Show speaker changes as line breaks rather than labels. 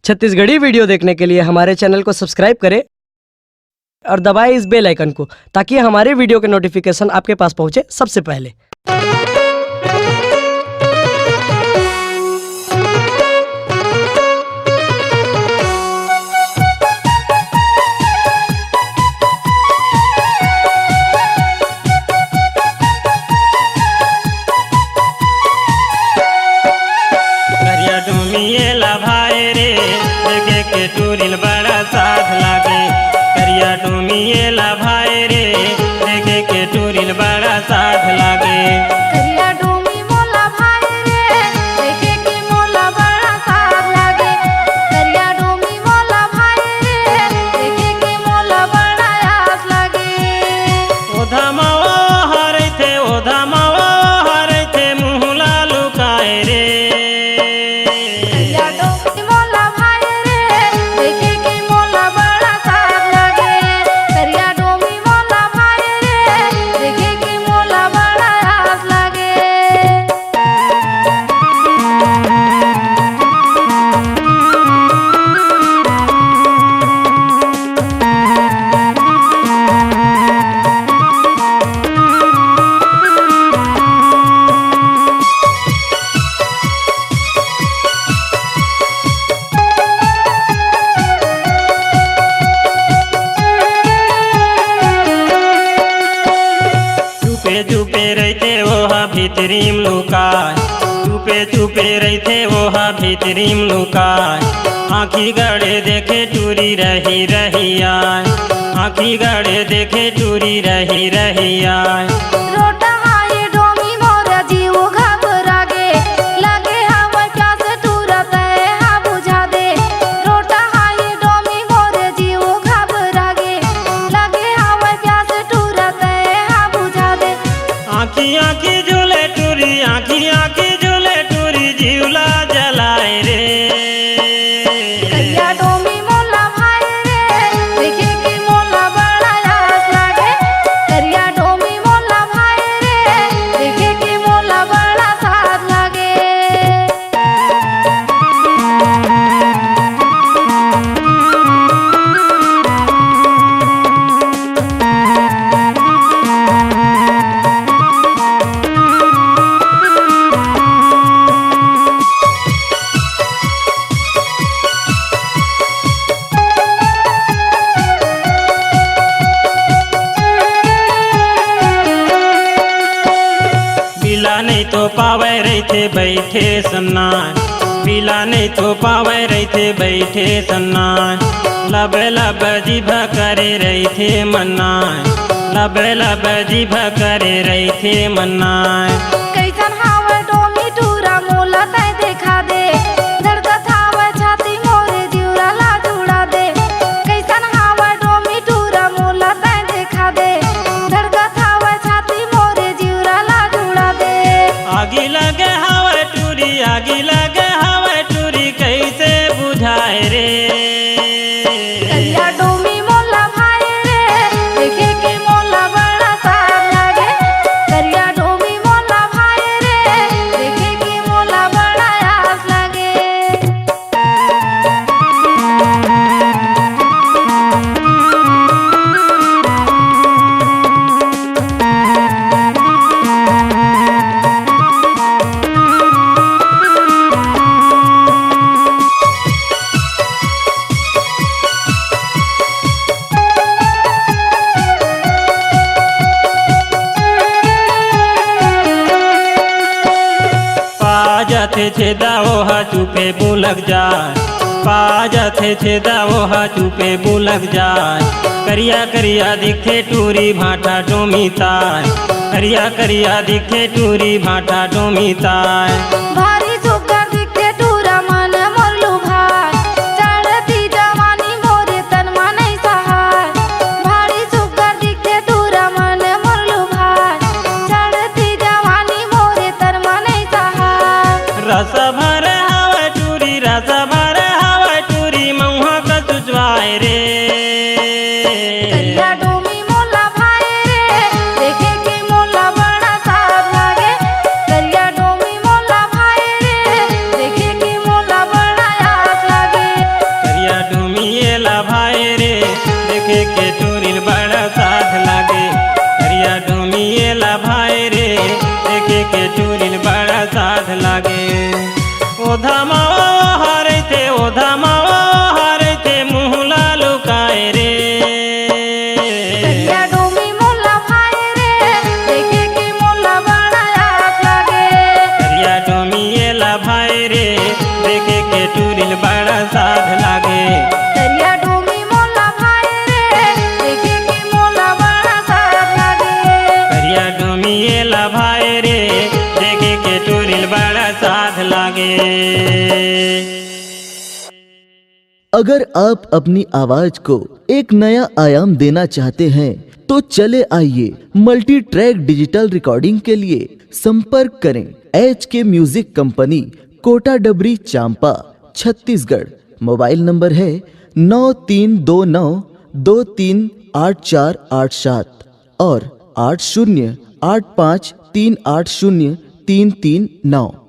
Chhattisgarhi video देखने के लिए हमारे चैनल को सब्सक्राइब करें और दबाएं इस बेल आइकन को, ताकि हमारे वीडियो के नोटिफिकेशन आपके पास पहुंचे सबसे पहले।
टूरिल बड़ा साथ लागे करिया डूमिए ला भाई रे, देखे के टूरिल बड़ा साथ लागे।
करिया डूमी मोला भाई रे, देखे के मोला बड़ा साथ लागे। करिया डूमी मोला भाई रे, देखे के मोला बड़ा आस लागे।
ओधा मावा हरे थे, ओधा मावा हरे थे, मुहला लुकाए रे।
करिया डूमी मोला भाई रे, देखे के मोला बड़ा साथ लागे। करिया डूमी मोला भाई रे, देखे के मोला बड़ा आस लागे।
चुपे चुपे रहते वोहा भीतरीम लुकाय, चुपे चुपे रहते वोहा भीतरीम लुकाय। आँखी गड़े देखे टूरी रही रही आय, आँखी गड़े देखे टूरी रही रही आय।
रोटा हाय डोमी मोरा जीव घबरा गे, लगे हवा प्यास तुरत हा बुझा दे। रोटा हाय डोमी मोरे जीव घबरा गे, लगे हवा प्यास तुरत हा बुझा दे।
आँखी आँखी झूले टूरी, आँखी आँखी झूले टूरी, जीवला जलाए रे।
करिया डोमी मोला भाई रे, देखे के मोला बड़ा आस लागे। करिया डोमी मोला भाई रे, देखे के मोला बड़ा साथ लागे।
पीला नहीं तो पावे रहते बैठे सन्नाय, पीला नहीं तो पावे रहते बैठे सन्नाय। लब लब जीभ करे रहते मन्नाय, लब लब जीभ करे रहते मन्नाय।
कैसन हावे डोमी टूरा मोला तय देखा दे, धड़कत हावे छाती मोरे जीवरा ला जुड़ा दे। कैसन हावे डोमी टूरा मोला तय देखा दे, धड़कत हावे छाती मोरे जीवरा ला जुड़ा दे।
आगी लगे हवा टूरी, आगी लगे हवा टूरी, कैसे बुझाए रे।
करिया डोमी मोला भाई रे, देखे के मोला बड़ा साथ लागे। करिया डोमी मोला भाई रे, देखे के मोला बड़ा आस लागे।
पाजथे छेदा ओहा चुपे बुलक जाय, पाजथे छेदा ओहा चुपे बुलक जाय। करिया करिया दिखे टूरी भाटा डोमी ताय, करिया करिया दिखे टूरी भाटा डोमी ताय।
भारी सुगर दिखे टूरा मन मोर लुभाय, चढ़ती जवानी मोरे तन मन सहाय। भारी सुगर दिखे टूरा मन मोर लुभाय, चढ़ती जवानी मोरे तन मन सहाय।
रस भरे हवा टूरी, रस भरे हवा टूरी, मऊहा का सुचवाए रे।
करिया डोमी मोला भाई रे, देखे के मोला बड़ा साथ लागे। करिया डोमी मोला भाई
क्रोधा मावा हरते मुहला लुकाए रे
करिया डोमी मोला भाई रे देखे के मोला बड़ा आस लागे
करिया डोमी एला भाई रे देखे के टूरिल बड़ा साध लागे
करिया डोमी मोला भाई रे देखे के मोला बड़ा साथ लागे
करिया डोमी एला भाई रे देखे के टूरिल बड़ा साध लागे।
अगर आप अपनी आवाज को एक नया आयाम देना चाहते हैं तो चले आइए मल्टी ट्रैक डिजिटल रिकॉर्डिंग के लिए संपर्क करें HK म्यूजिक कंपनी, कोटा डबरी, चांपा, छत्तीसगढ़। मोबाइल नंबर है 9329238487 और 8085380339।